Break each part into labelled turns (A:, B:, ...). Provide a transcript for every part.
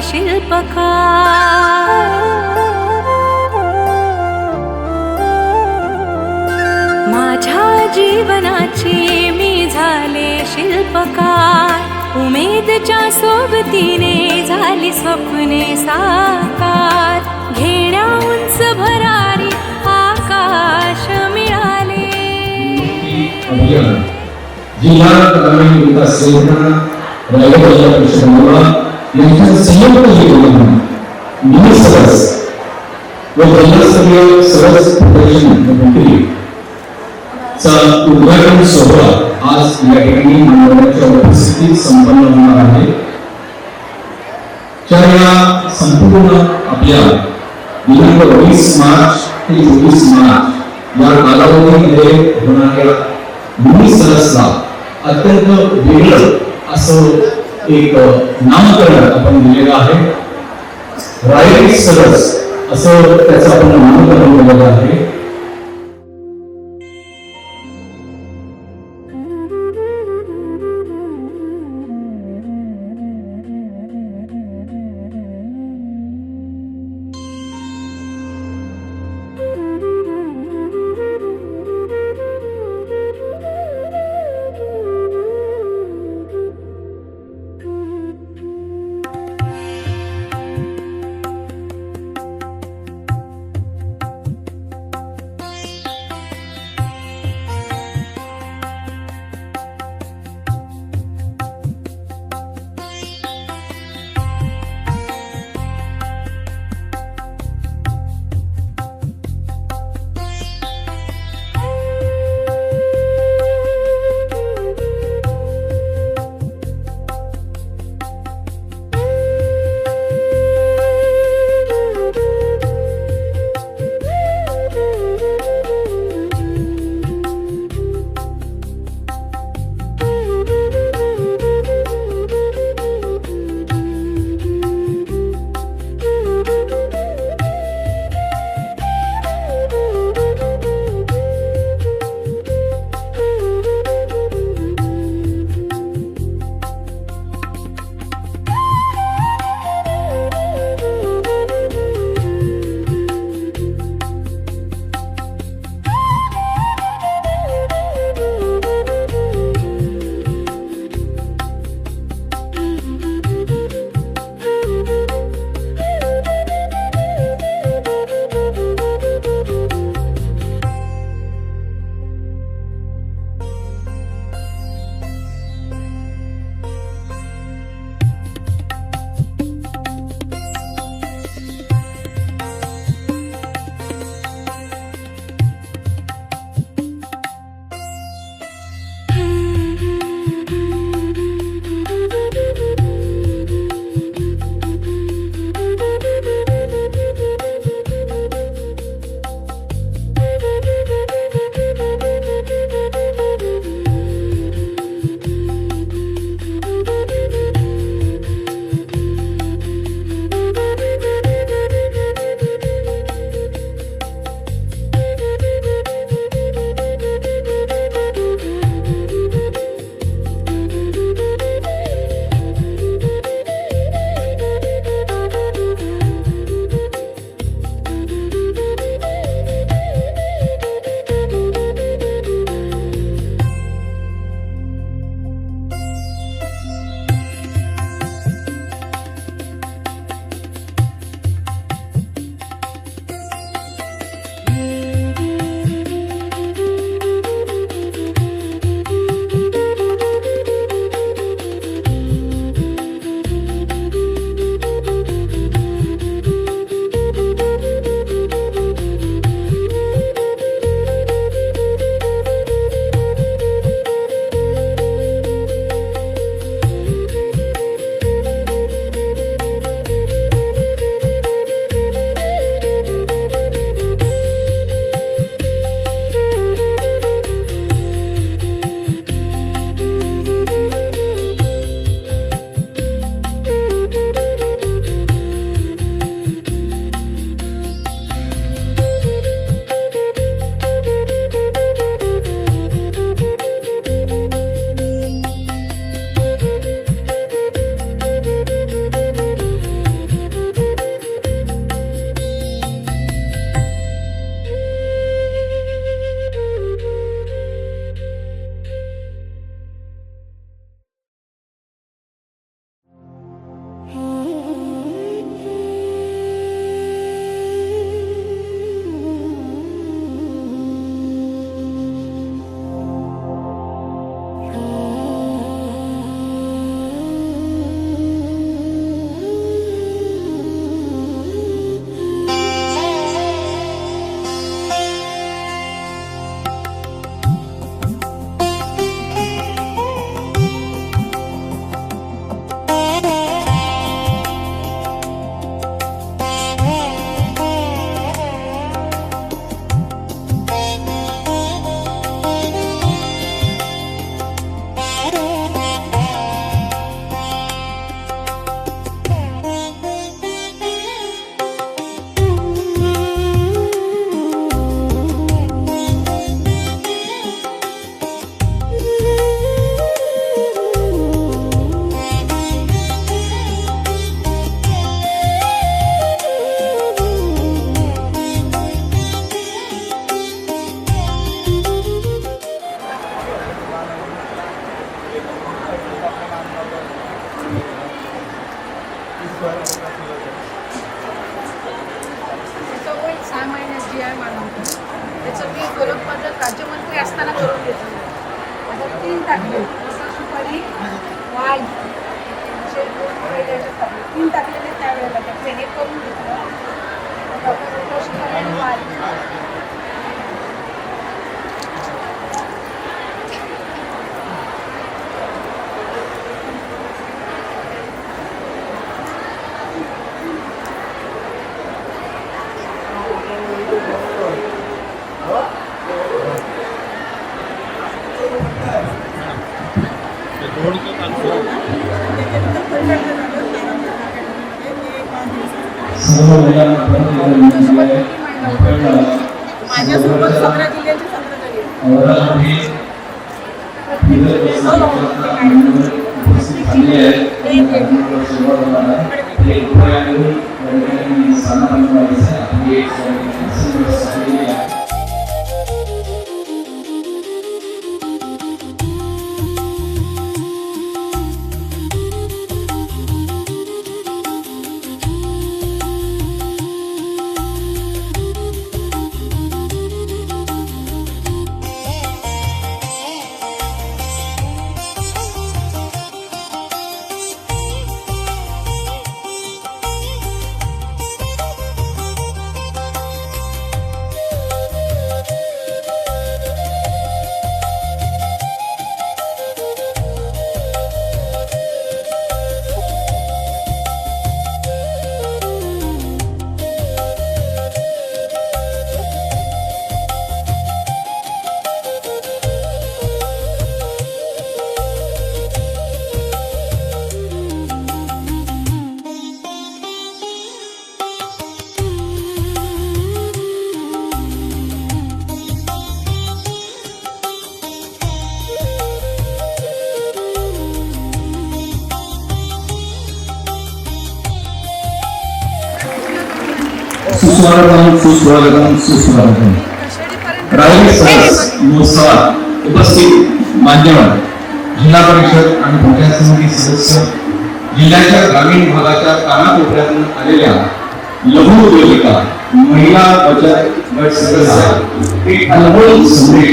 A: शिल्पकार। माझ्या जीवनाची मी झाले शिल्पकार, उमेदच्या सोबतीने झाली स्वप्ने साकार, घेण्या उंच भरारी आकाश मिळाले।
B: अभियान जिल्हा ग्रामीण विकास योजना रायगड जिल्हा परिषद मंडळ यांच्या संयुक्त विद्यमाने मिनी सरस व जिल्हास्तरीय सरस प्रदर्शन चा उद्घाटन सोहळा आज या ठिकाणी मान्यवरांच्या उपस्थितीत संपन्न होणार आहे। या संपूर्ण अभियान दिनांक 20 मार्च ते 24 मार्च या कालावधीमध्ये होणाऱ्या मिनी सरसला अत्यंत वेगळं असं एक नामकरण आपण दिलेलं आहे। रायगड सरस असं त्याचं आपण नामकरण केलेलं आहे।
C: जी आहे मानवकर त्याचं मी गोलकपादक राज्यमंत्री असताना करून घेतलं. आता 3 टाकले सुपारी वाल असे 2 पहिले याच्यात टाकले 3 टाकलेले त्यावेळेला त्याचे हे करून घेतलं. सुपारी आणि वाल माझ्यासोबत 17 जिल्ह्यांचे 17 झाले.
B: सुस्वागतम सुस्वागतम सुस्वागतम. राहुल सरस मोसा उपस्थित मान्यवर जिल्हा परिषद आणि पंचायत समिती सदस्य, जिल्ह्याच्या ग्रामीण भागाच्या कानाकोपऱ्यातून आलेल्या लघु उद्योजिका, महिला बचत गट सदस्य, एक अनमोल संदेश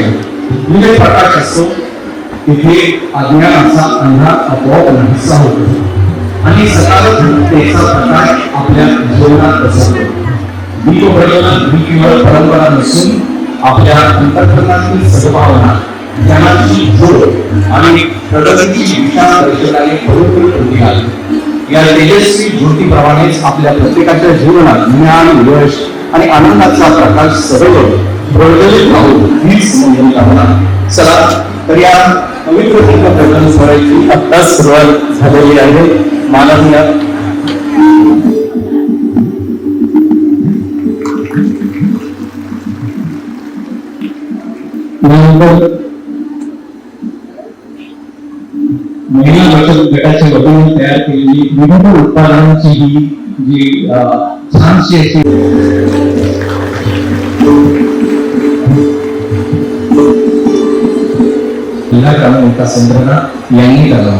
B: विजय प्रकाश असतो तिथे अज्ञानाचा अंधार आपोआप नाहीसा होतो आणि सकारात्मकतेचा प्रकाश आपल्या जीवनात बसवतो. ही केवळ परंपरा नसून आपल्या अंतःकरणातील सद्भावना, ज्ञानाची जोड आणि प्रगतीची दिशा दर्शनाने भरपूर कृती आहे. या तेजस्वी ज्योतीप्रमाणेच आपल्या प्रत्येकाच्या जीवनात ज्ञान, यश आणि आनंदाचा प्रकाश सदैव प्रज्वलित राहू हीच मंगल कामना. चला तर या पवित्र प्रकरण सोहळ्याची आत्ताच सुरुवात झालेली आहे. माननीय महिला बचत गटाच्या वतीने तयार केलेली विविध उत्पादनांची ही जी छानशी अशी जिल्हा ग्रामीण विकास संघटना यांनी केला.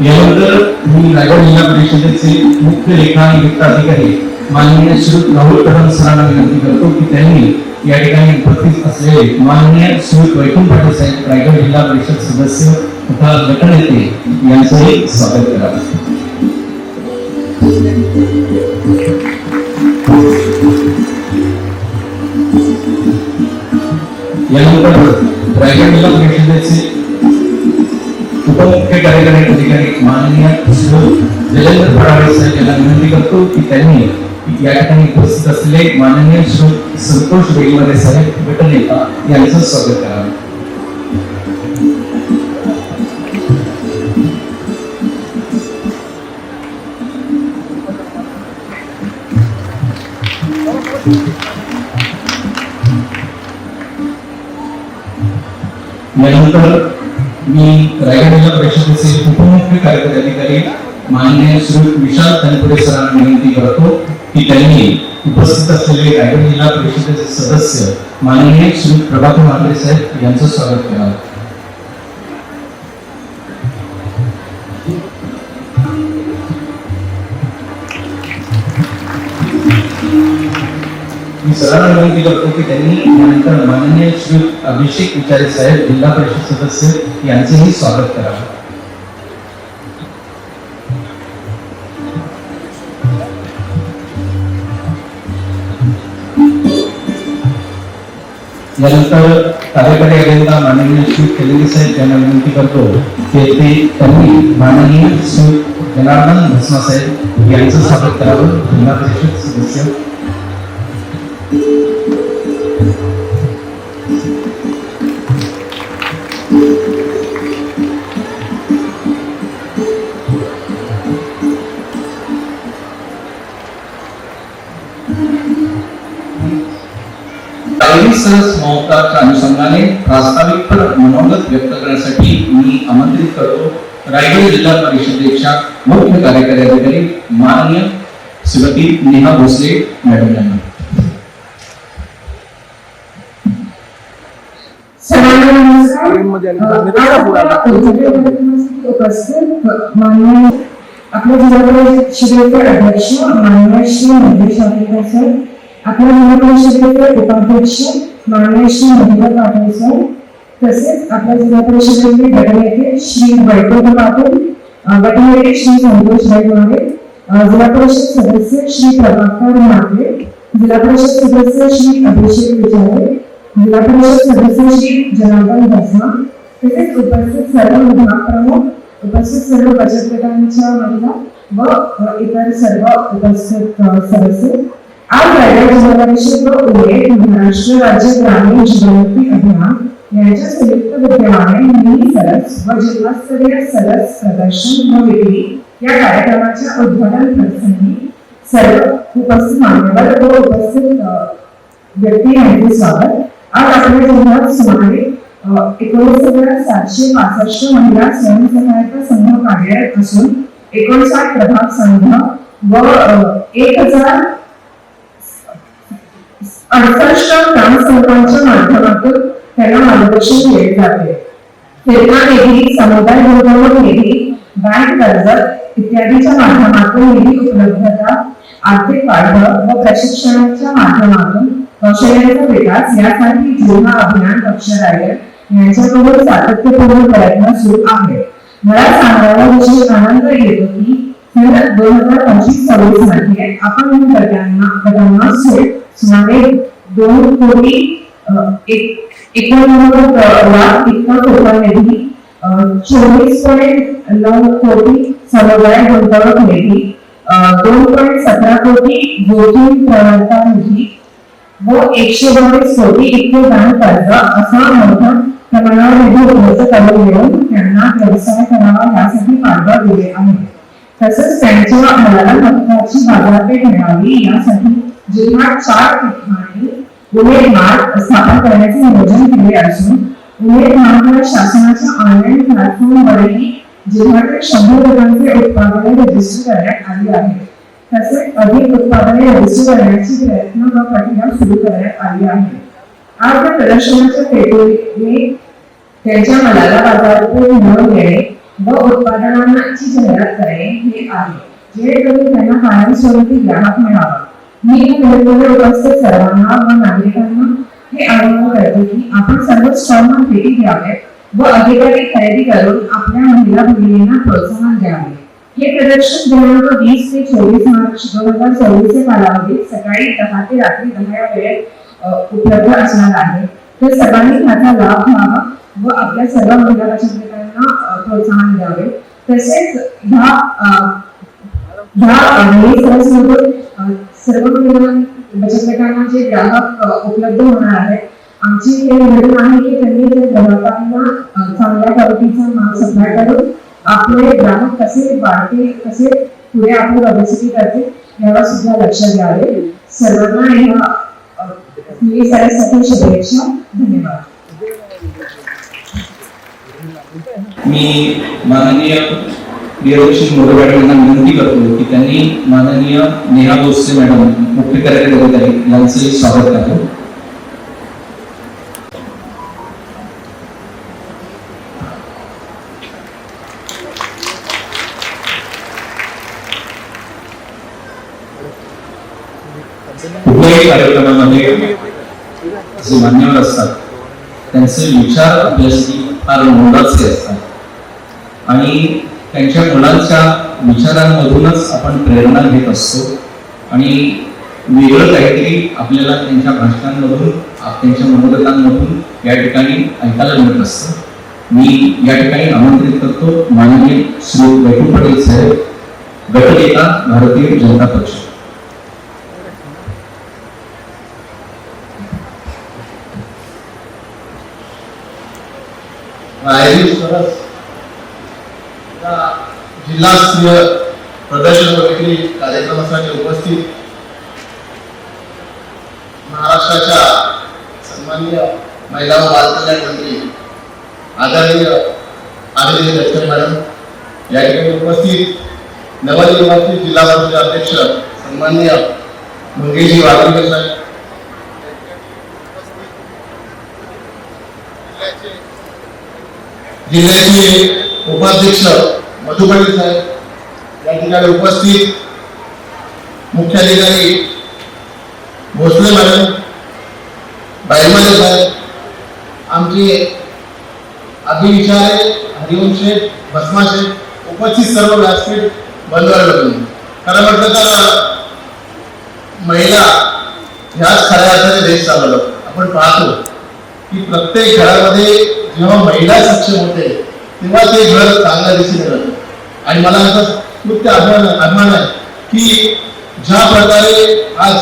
B: यानंतर मी रायगड जिल्हा परिषदेचे मुख्य लेखा आणि वित्त अधिकारी माननीय श्री राहुल कदम सरांना विनंती करतो की त्यांनी या ठिकाणी उपस्थित असलेले माननीय श्री वैकुंठ पाटील साहेब, रायगड जिल्हा परिषद सदस्य तथा गटनेते यांचंही स्वागत करावे. यानंतर रायगड जिल्हा परिषदेचे उपमुख्य कार्यकारी अधिकारी माननीय जयेंद्र फडणवीस साहेब यांना विनंती करतो की त्यांनी या ठिकाणी उपस्थित असलेले माननीय श्री संतोष बेगमरे साहेब गटनेता यांचं स्वागत करावे. यानंतर मी रायगड जिल्हा परिषदेचे उपमुख्य कार्यकारी अधिकारी माननीय श्री विशाल तनपुरे सरांना विनंती करतो की त्यांनी उपस्थित असलेले रायगड जिल्हा परिषदेचे सदस्य माननीय श्री प्रभाकर म्हात्रे साहेब यांचं स्वागत करावं. मी सर्वांना विनंती करतो की त्यांनी यानंतर माननीय श्री अभिषेक विचारे साहेब जिल्हा परिषद सदस्य यांचेही स्वागत करावं. यानंतर कार्यकारी अभियंता माननीय श्री केलेली साहेब यांना विनंती करतो की त्यांनी माननीय श्री जनार्दन भस्मा साहेब यांचं स्वागत करावं. जिल्हा परिषद सदस्य सहज महोत्सवाच्या अनुषंगाने प्रास्ताविक मनोगत व्यक्त करण्यासाठी मी आमंत्रित करतो रायगड जिल्हा परिषदेच्या मुख्य कार्यकारी अधिकारी माननीय श्रीमती नेहा भोसले मॅडम यांना.
D: आपल्या जिल्हा परिषदेचे अध्यक्ष माननीय श्री महेश आंबेकर सर, आपल्या जिल्हा परिषदेचे उपाध्यक्ष माननीय श्री मधुकर पाटील सर, तसेच आपल्या जिल्हा परिषदेचे गटनेते श्री वैकुंठ पाटील, गटनेते श्री संतोष भाई, जिल्हा परिषद सदस्य श्री प्रभाकर म्हात्रे, जिल्हा परिषद सदस्य श्री अभिषेक विचारे, जिल्हा परिषद सदस्य श्री जनार्दन भस्मा, तसेच उपस्थित सर्व विभाग प्रमुख, उपस्थित सर्व बचत गटांच्या महिला व इतर सर्व उपस्थित सदस्य. आज रायगड जिल्हा परिषद व उमेद महाराष्ट्र राज्य ग्रामीण जीवनोन्नती अभियान यांच्या संयुक्त विद्यमाने मिनी सरस व जिल्हास्तरीय सरस प्रदर्शन व विक्री या कार्यक्रमाच्या उद्घाटन प्रसंगी सर्व उपस्थित मान्यवर व उपस्थित व्यक्ती यांचे स्वागत. आज आपल्या जिल्ह्यात सुमारे 19,765 महिला स्वयंसहायता संघ कार्यरत असून 59 प्रभाग संघ व 1,068 ग्रामसंघांच्या माध्यमातून त्यांना मार्गदर्शन केले जाते. प्रेरणा निधी, समुदाय गुंतवणूक निधी, बँक कर्ज इत्यादीच्या माध्यमातून निधी उपलब्धता, आर्थिक वाढ व प्रशिक्षणाच्या माध्यमातून कौशल्याचा विकास यासाठी जिल्हा अभियान पक्ष रायगड यांच्याकडून सातत्यपूर्ण प्रयत्न सुरू आहे. मला सांगायला विशेष आनंद येतो की 2025-26 मध्ये आपण गटांना सुमारे 2 कोटी 91 लाख इतका टोटल निधी, 24.9 कोटी समुदाय गुंतवणूक निधी, 2.17 कोटी जोखीम प्रवणता निधी व 122 कोटी इतके बँक कर्ज असा मोठा प्रमाणावर निधी उपलब्ध करून देऊन त्यांना व्यवसाय करावा यासाठी पाठबळ दिले आहे. तसेच त्यांच्या मालाला महत्वाची बाजारपेठ मिळावी यासाठी जिल्ह्यात 4 ठिकाणी उमेद मार्ट स्थापन करण्याचे नियोजन केले असून उमेद मार्ट शासनाच्या ऑनलाईन प्लॅटफॉर्मवरही जिल्ह्यातील 100 गटांचे उत्पादने रजिस्टर करण्यात आली आहे. तसेच अधिक उत्पादने रजिस्टर करण्याची प्रयत्न व प्रक्रिया सुरू करण्यात आली आहे. आज या प्रदर्शनाच्या हेतूने त्यांच्या मालाला बाजारपेठ मिळवून देणे व उत्पादनांची जाहिरात करणे हे आहे, जेणेकरून त्यांना कायमस्वरूपी ग्राहक मिळावा. मी या उपस्थित सर्वांना व नागरिकांना हे आवाहन करतो की आपण सर्व स्टॉलना भेटी द्याव्यात व अधिकाधिक खरेदी करून आपल्या महिला भगिनींना प्रोत्साहन द्यावे. हे प्रदर्शन दिनांक 20 ते 24 मार्च 2024 कालावधीत सकाळी 10 ते रात्री 10 या वेळेत उपलब्ध असणार आहे. तर सर्वांनी त्याचा लाभ घ्यावा व आपल्या सर्व महिला बचत गटांना प्रोत्साहन द्यावे. तसेच सर्व महिला बचत गटांना जे ग्राहक उपलब्ध होणार आहेत, आमची हे निवेदन आहे की त्यांनी त्या ग्राहकांना चांगल्या क्वालिटीचा माल सप्लाय करून आपले ग्राहक कसे वाढतील, कसे पुढे आपली पब्लिसिटी करतील यावर सुद्धा लक्ष द्यावे. सर्वांना या शुभेच्छा. धन्यवाद.
B: मी माननीय प्रियदर्शनी मोरे मॅडम यांना विनंती करतो की त्यांनी माननीय नेहा भोसले मॅडम मुख्य कार्यकारी अधिकारी यांचे स्वागत करतो. कुठल्याही कार्यक्रमामध्ये जे मान्यवर असतात त्यांचे विचार आपल्यासाठी फार मोलाचे असतात आणि त्यांच्या मुलांच्या विचारांमधूनच आपण प्रेरणा घेत असतो आणि वेगळं काहीतरी आपल्याला त्यांच्या भाषणांमधून त्यांच्या मनोगतांमधून या ठिकाणी ऐकायला मिळत असतं. मी या ठिकाणी आमंत्रित करतो माननीय श्री वैकुंठ पटेल साहेब, गटनेता भारतीय जनता पक्ष.
E: जिल्हास्तरीय प्रदर्शन वगैरे कार्यक्रमासाठी उपस्थित महाराष्ट्राच्या सन्माननीय महिला व बालकल्याण मंत्री आदरणीय आदित्य लक्ष्मी मॅडम, या ठिकाणी उपस्थित नवनिर्वाचित जिल्हा परिषद अध्यक्ष सन्माननीय मंगेशजी वाघेकर साहेब, जिल्ह्याचे उपाध्यक्ष मधुबनी साहेब, या ठिकाणी उपस्थित मुख्याधिकारी भोसले मॅडम, बायमाने साहेब, आमचे अभिविचारे हरिओम शेठ, भस्मा शेठ, उपस्थित सर्व व्यासपीठ बंधुवर्ग. खरं म्हटलं तर महिला ह्याच खऱ्या अर्थाने देश चालवलं. आपण पाहतो की प्रत्येक घरामध्ये जेव्हा महिला सक्षम होते तेव्हा ते घर चांगल्या दिशेने जातं. आणि मला असं खूप अभिमान आहे की ज्या प्रकारे आज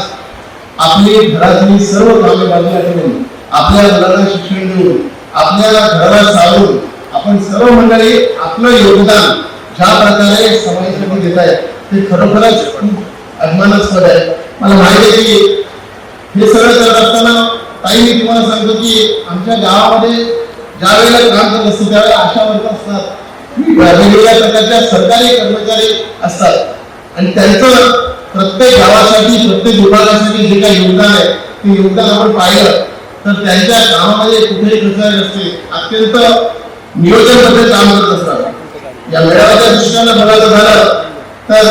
E: आपली घरातली सर्व कामे बाजूला ठेवून आपल्या मुलांना शिक्षण देऊन आपल्या घराला सावरून आपण सर्व मंडळी आपलं योगदान ज्या प्रकारे समाजासाठी देत आहेत ते खरोखरच खूप अभिमानास्पद आहे. मला माहिती आहे की हे सगळं करत असताना ताई मी तुम्हाला सांगतो की आमच्या गावामध्ये ज्या वेळेला काम करत असतो त्यावेळेला आशा वर्कर असतात, वेगवेगळ्या प्रकारच्या सरकारी कर्मचारी असतात आणि त्यांचं प्रत्येक गावासाठी प्रत्येक विभागासाठी जे काही योगदान आहे ते योगदान आपण पाहिलं तर त्यांच्या कामामध्ये कुठेही कसर नसते, अत्यंत नियोजनबद्ध काम करत असतात. या मेळाव्याच्या दृष्टीने बघायचं झालं तर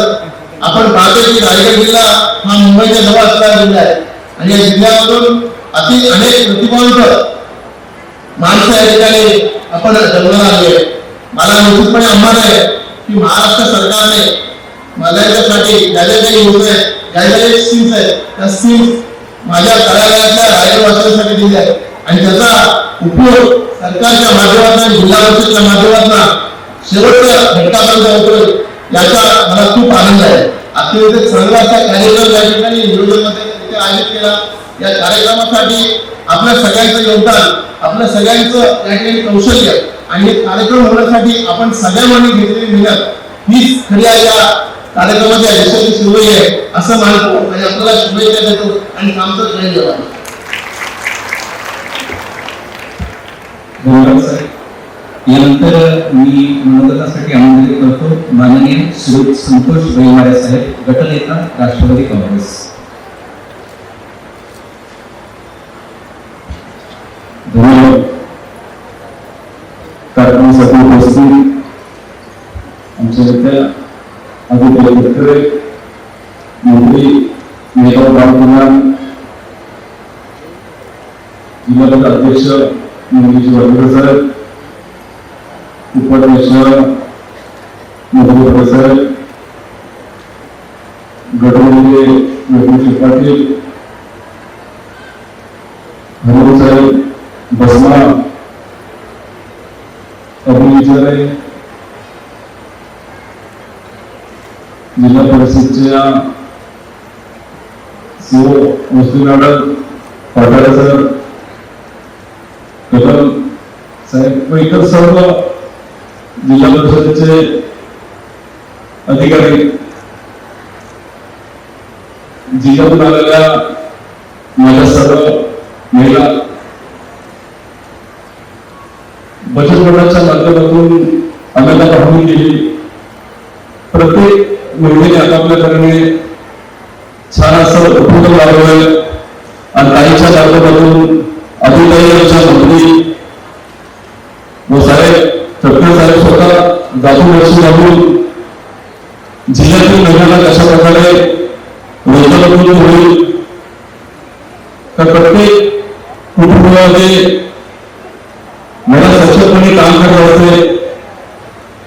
E: आपण पाहतो की रायगड जिल्हा हा मुंबईच्या जवळ असणारा जिल्हा आहे आणि या जिल्ह्यामधून अनेक प्रतिभावंत माणसं या ठिकाणी आपण जन्माला आले. मला निश्चितपणे अभिमान आहे की महाराष्ट्र सरकारने मला याच्यासाठी ज्या ज्या काही योजना आहेत, ज्या ज्या काही स्कीम्स आहेत त्या स्कीम्स माझ्या कार्यालयाच्या रायगडवासियांसाठी दिल्या आहेत आणि त्याचा उपयोग सरकारच्या माध्यमातून जिल्हा परिषदेच्या माध्यमातून शेवटच्या घटकापर्यंत होतोय याचा मला खूप आनंद आहे. अत्यंत चांगला असा कार्यक्रम या ठिकाणी नियोजनमध्ये आयोजित केला. या कार्यक्रमासाठी आपल्या सगळ्यांचं योगदान, आपल्या सगळ्यांचं या ठिकाणी कौशल्य आणि हे कार्यक्रम होण्यासाठी आपण सगळ्यांनी घेतलेली मेहनत हीच खरी या कार्यक्रमाच्या यशाची सुरुवात आहे असं मानतो आणि आपल्याला शुभेच्छा देतो आणि आमचं श्रेय देवा.
B: यानंतर मी मनोगतासाठी आमंत्रित करतो माननीय श्री संतोष बैमारे साहेब, गटनेता राष्ट्रवादी काँग्रेस.
F: धन्यवाद. कार्यक्रमासाठी उपस्थित आमच्या नेत्या आदित्य तटकरे, मंत्री मेघा बालकुमार, जिल्हा अध्यक्ष मंगेश वाघेकर साहेब, उपाध्यक्ष मधुकर साहेब, गटनेते वैकुंठ पाटील, हरिओम साहेब, भस्मा, अभिविचारे, जिल्हा परिषदच्या सीओ मुस्लिम मॅडम, पाटाळे सर, कदम साहेब व इतर सर्व जिल्हा परिषदेचे अधिकारी, जिल्ह्यातून आलेल्या माझ्या सर्व महिला, बचत गटाच्या माध्यमातून आम्हाला हमी दिली महिलेने आपापल्या कारणे छान असं उपक्रम राबवलाय आणि ताईच्या माध्यमातून अधिकारी आमच्या मंत्री व साहेब तटकरे साहेब स्वतः जातून वर्ष लागून जिल्ह्यातील महिलांना कशा प्रकारे रोजगार उपलब्ध होईल तर प्रत्येक कुटुंबामध्ये महिला सक्षमपणे काम करत असते.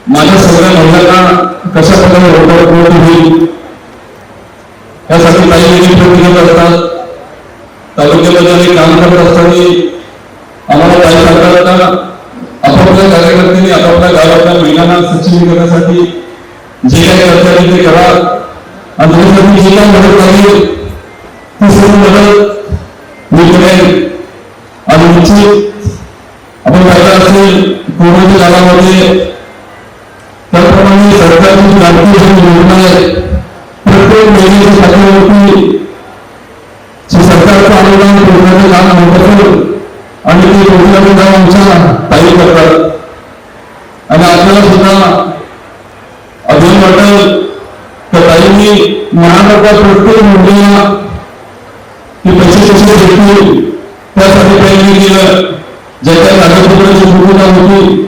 F: माझ्या सगळ्या महिलांना कशा प्रकारे रोजगार उपलब्ध होईल यासाठी काही वेगळी प्रयत्न करत असतात. तालुक्यामध्ये आम्ही काम करत असताना आम्हाला काही सरकारला आपापल्या कार्यकर्त्यांनी आपापल्या गावातल्या महिलांना सक्षमीकरणासाठी जे काही करता ते करा आणि त्याच्यासाठी जे काही मदत लागेल ती सर्व मदत मी करेन. आणि निश्चित आपण पाहिलं असेल कोरोनाच्या काळामध्ये त्याप्रमाणे सरकारची क्रांती योजना आहे. प्रत्येक महिलेच्या खात्यावरती सरकारचं अनुदान योजनेचं काम होत असेल आणि ते योजनेचं काम आमच्या ताई करतात. आणि आपल्याला सुद्धा अभिमान वाटेल तर ताईंनी महाराष्ट्रात प्रत्येक मुलीला ते पैसे कसे देतील त्यासाठी प्रयत्न केलं. ज्या काही कागदपत्राची पूर्तता होती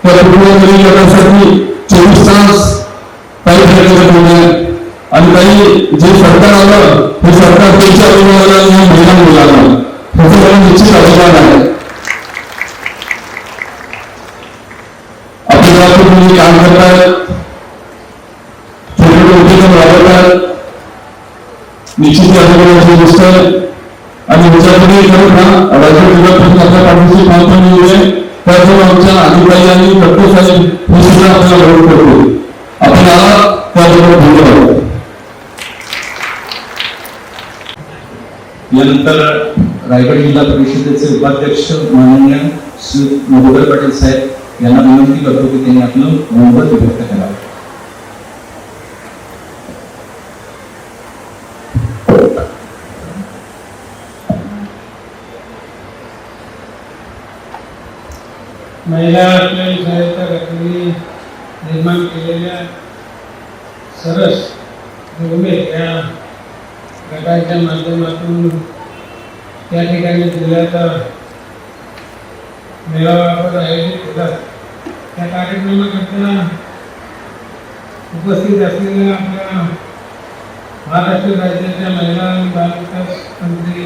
F: त्या पूर्ण करण्यासाठी 24 तास काही प्रयत्न करत होते. आणि काही जे सरकार आलं हे सरकार त्यांच्या अभिमानाला महिला मुलांना ह्याचं मला निश्चित अभिमान आहे. आपल्या गावातून मुली काम करतात, छोटे छोटे उद्योग राबवतात, निश्चित अभिमानाची गोष्ट आहे. आणि ह्याच्यामध्ये खरं ना राज्य जिल्ह्यापासून आपल्या पाठीशी पाहतो येईल त्यातून आमच्या अधिकारी आणि डॉक्टर साहेब हे सुद्धा आपल्याला मदत करतो. आपण आला त्याबरोबर धन्यवाद.
B: यानंतर रायगड जिल्हा परिषदेचे उपाध्यक्ष माननीय श्री मधुकर पाटील साहेब यांना विनंती करतो की त्यांनी आपलं मनोगत व्यक्त करावं.
G: महिला आपल्या सहायता गटाने निर्माण केलेल्या सरस निर्मित या गटाच्या माध्यमातून त्या ठिकाणी जिल्ह्याचा मेळावा आपण आयोजित केला. त्या कार्यक्रमाकरता उपस्थित असलेल्या आपल्या महाराष्ट्र राज्याच्या महिला आणि बालविकास मंत्री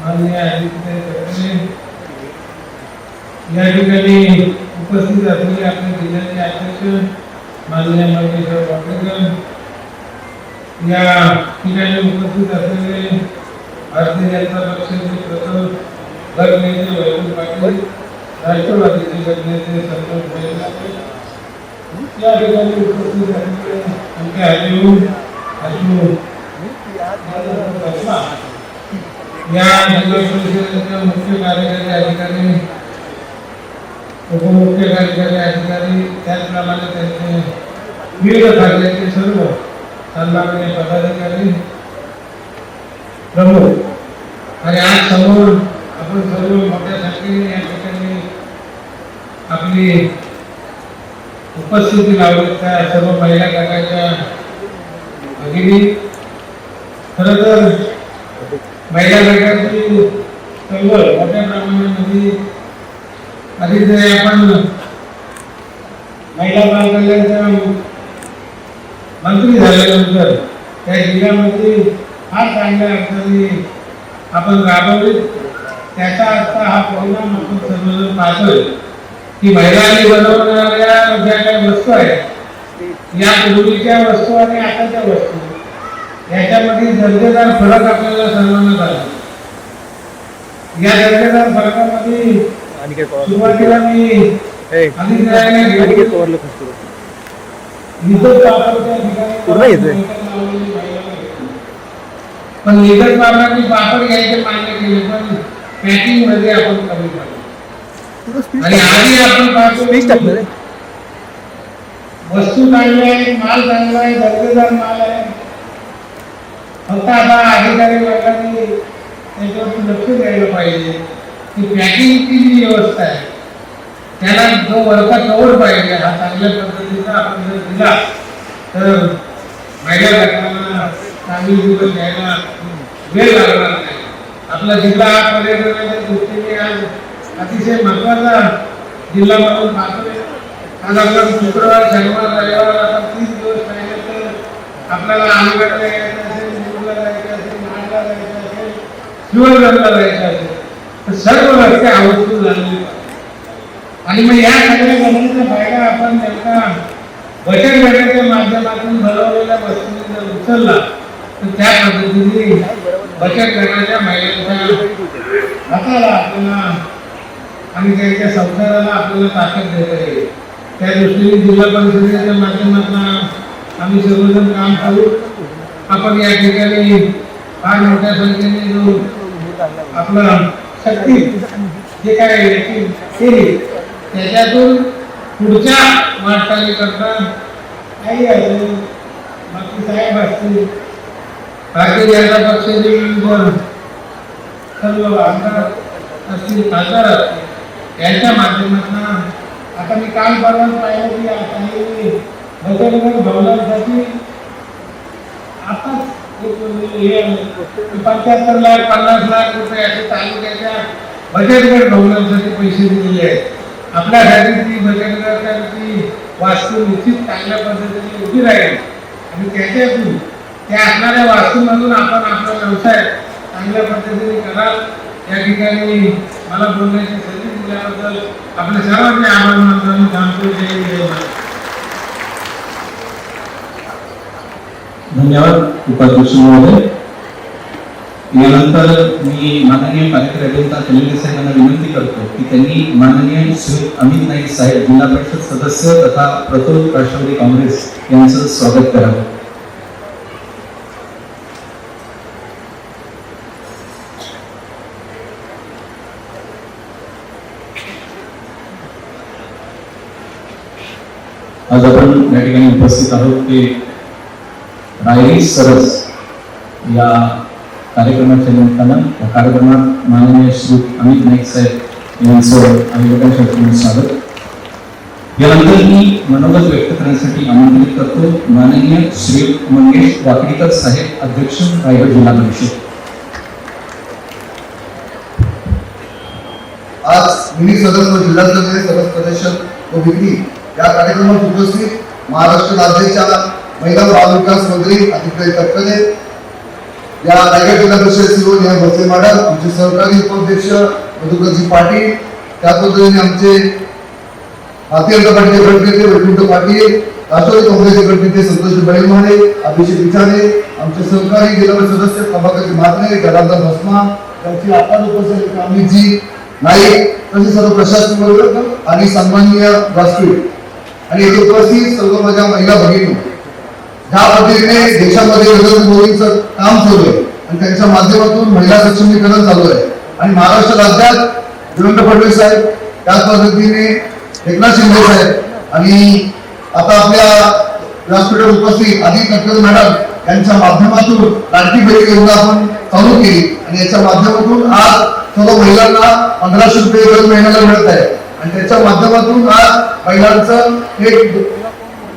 G: माननीय आदित्यताई तटकरे, या ठिकाणी उपस्थित असलेले आपल्या जिल्ह्याचे अध्यक्ष माननीय महेश्वर वाटेकर, या ठिकाणी उपस्थित असलेले भारतीय जनता पक्षाचे प्रथम गट नेते वैभव पाटील, राष्ट्रवादीचे गट नेते संतोष बैलाटे, या ठिकाणी उपस्थित असलेले आमचे हरिओम अशोक या जिल्हा परिषदेच्या मुख्य कार्यकारी अधिकारी, उपमुख्य कार्यकारी अधिकारी, त्याचप्रमाणे त्यांचे विविध खात्याचे सर्व सन्माननीय पदाधिकारी प्रमुख आणि आज समोर आपण सर्व मोठ्या संख्येने या ठिकाणी आपली उपस्थिती लावली त्या सर्व महिला गटाच्या भगिनी. खरं तर महिला गटाची चळवळ मोठ्या प्रमाणामध्ये आधी जर आपण महिला बाल कल्याणच्या मंत्री झाल्यानंतर त्या जिल्ह्यामध्ये फार चांगल्या अर्थाने आपण राबवले. त्याचा अर्थ हा परिणाम आपण सर्वजण पाहतोय की महिलांनी बनवणाऱ्या ज्या काही वस्तू आहेत या पूर्वीच्या वस्तू आणि आताच्या वस्तू याच्यामध्ये दर्जेदार फरक आपल्याला सर्वांना आला. या दर्जेदार फरकामध्ये सुरुवातीला मी पण निघत पापडांनी पापड घ्यायचे मान्य केले, पण पॅकिंग मध्ये आपण कमी पडलो. आणि आधी आपण पाहतो वस्तू चांगली आहे, माल चांगला आहे, दर्जेदार माल आहे. फक्त आता अधिकारी वर्गाने त्याच्यावरती लक्ष द्यायला पाहिजे की पॅकिंगची जी व्यवस्था आहे त्याला जो वरचा कवर पाहिजे हा चांगल्या पद्धतीचा आपण जर दिला तर महिला घटकांना चांगली दिवस घ्यायला वेळ लागणार नाही. आपला जिल्हा हा पर्यटनाच्या दृष्टीने आज अतिशय महत्वाचा जिल्हा म्हणून पाहतोय. आज आपण शुक्रवार, शनिवार, रविवार आता 30 दिवस राहिले तर आपल्याला अलिबागला यायचं असेल, मुरुडला जायचं असेल, महाडला जायचं असेल, शिवगंजला जायचं असेल तर सर्व रस्ते अवस्थित झालेले. आणि मग या सगळ्या गोष्टीचा फायदा आपण नेमका बचत गटाच्या माध्यमातून बनवलेल्या वस्तूंनी जर उचलला तर त्या पद्धतीने बचत गटाच्या महिलांच्या हाताला आपल्याला आणि त्यांच्या संसाराला आपल्याला ताकद देता येईल. त्या दृष्टीने जिल्हा परिषदेच्या माध्यमातून आम्ही सर्वजण काम करू. आपण या ठिकाणी फार मोठ्या संख्येने जो आपला शक्ती जे काय केली त्याच्यातून पुढच्या वाटचालीकरता काही असेल, बाकी साहेब असतील, भारतीय जनता पक्षाचे सर्व आमदार असतील, खासदार असतील, यांच्या माध्यमातून आता मी काल परवाच पाहिलं की काही बचत गट भवनांसाठी आताच 75 लाख 50 लाख रुपये असे तालुक्याच्या बचत गट भवनांसाठी पैसे दिलेले आहेत. आपल्यासाठी ती बचत गटाची वास्तू निश्चित चांगल्या पद्धतीने उभी राहील आणि त्याच्यातून त्या असणाऱ्या वास्तूमधून आपण आपला व्यवसाय चांगल्या पद्धतीने कराल. या ठिकाणी मला बोलण्याची संधी दिल्याबद्दल आपल्या सर्वांचे आभार मानतो आणि थांबतो. जय जय.
B: धन्यवाद उपाध्यक्ष महोदय. यानंतर मी माननीय कार्यकारी अभियंता तेलंगे साहेबांना विनंती करतो की त्यांनी माननीय श्री अमित नाईक साहेब जिल्हा परिषद सदस्य तथा प्रतोद राष्ट्रवादी काँग्रेस यांचं स्वागत करावं. आज आपण या ठिकाणी उपस्थित आहोत ते रायरी सरस या कार्यक्रमाच्या निमित्तानं. या कार्यक्रमात माननीय श्री अमित नाईक साहेब यांचं अभिवादनाच्या वतीने स्वागत. यानंतर मी मनोगत व्यक्त करण्यासाठी आमंत्रित करतो माननीय श्री मंगेश वाकडीकर साहेब, अध्यक्ष रायगड जिल्हा परिषद.
E: आज मिनी सदस्य व जिल्हास्तरीय सदस्य व विक्री या कार्यक्रमात उपस्थित महाराष्ट्र राज्याच्या महिला व बाल विकास मंत्री अधिकारी तत्काळे, या रायगड जिल्हा परिषद सीओ या भोसले मॅडम, आमचे सहकारी उपाध्यक्ष मधुकरजी पाटील, त्या पद्धतीने आमचे भारतीय जनता पार्टीचे गटनेते वैकुंठ पाटील, राष्ट्रवादी काँग्रेसचे गटनेते संतोष बैलमाने, अभिषेक विचारे, आमचे सहकारी जिल्हा परिषद सदस्य प्रभाकरजी म्हात्रे, जनार्दन भस्मा, त्यांची आपण उपस्थित अमितजी नाईक, तसे सर्व प्रशासकीय वर्ग आणि सन्माननीय व्यासपीठ आणि येथे उपस्थित सर्व माझ्या महिला भगिनी, ज्या पद्धतीने देशामध्ये नरेंद्र मोदींचं काम चालू आहे आणि त्यांच्या माध्यमातून महिला सक्षमीकरण चालू आहे आणि महाराष्ट्र राज्यात देवेंद्र फडणवीस साहेब, त्याच पद्धतीने एकनाथ शिंदे साहेब आणि आता आपल्या व्यासपीठावर उपस्थित आदित्य तटकरे मॅडम यांच्या माध्यमातून लाडकी बहीण योजना आपण चालू केली आणि याच्या माध्यमातून आज सर्व महिलांना 1500 रुपये दर महिन्याला मिळत आहे आणि त्याच्या माध्यमातून आज महिलांचं एक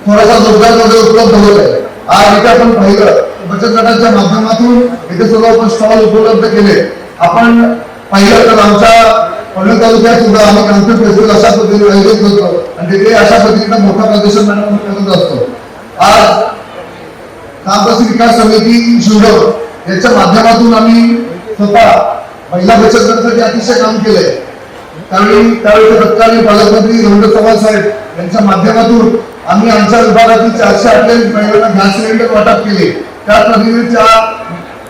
E: थोडासा रोजगार मध्ये उपलब्ध होत आहे. आज इथे आपण पाहिलं बचत गटाच्या माध्यमातून इथे सर्व आपण स्टॉल उपलब्ध केले. आपण पाहिलं तर आमच्या पनवेल तालुक्यात सुद्धा आम्ही कॉन्फ्रेन्स फेस्टिवल अशा पद्धतीने आयोजित करतो आणि तिथे अशा पद्धतीने मोठा प्रदर्शन मॅडम करत असतो. आज कामकाजी विकास समिती शिवडक याच्या माध्यमातून आम्ही स्वतः महिला बचत गटासाठी अतिशय काम केलंय. त्यावेळी तत्कालीन पालकमंत्री रवींद्र चव्हाण साहेब यांच्या माध्यमातून आम्ही आमच्या विभागातील 448 महिलांना गॅस सिलेंडर वाटप केले. त्या पद्धतीने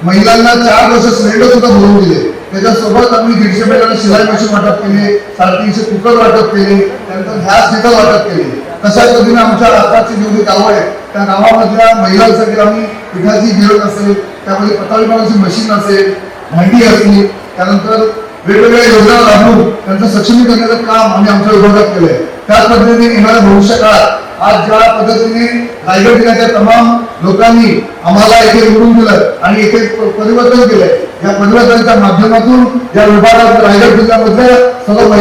E: महिलांना 4 वर्ष सिलेंडर सुद्धा भरून दिले. त्याच्यासोबत आम्ही 150 महिलांना शिलाई मशीन वाटप केले, 350 कुकर वाटप केले, त्यानंतर गॅस डिझेल वाटप केले. तशा पद्धतीने आमच्या आताची जेवढी गावं आहेत त्या गावामधल्या महिलांसाठी आम्ही पिठाची गिरण असेल, त्यामध्ये पताळी पाण्याची मशीन असेल, भांडी असतील, त्यानंतर वेगवेगळ्या योजना राबवून त्यांचं सक्षमीकरणाचं काम आम्ही आमच्या विभागात केलंय. त्याच पद्धतीने येणाऱ्या भविष्य काळात आज ज्या पद्धतीने रायगड जिल्ह्याच्या तमाम लोकांनी आम्हाला इथे निवडून दिलं आणि इथे परिवर्तन केलंय, या परिवर्तनाच्या माध्यमातून या विभागात रायगड जिल्ह्यामधल्या सर्व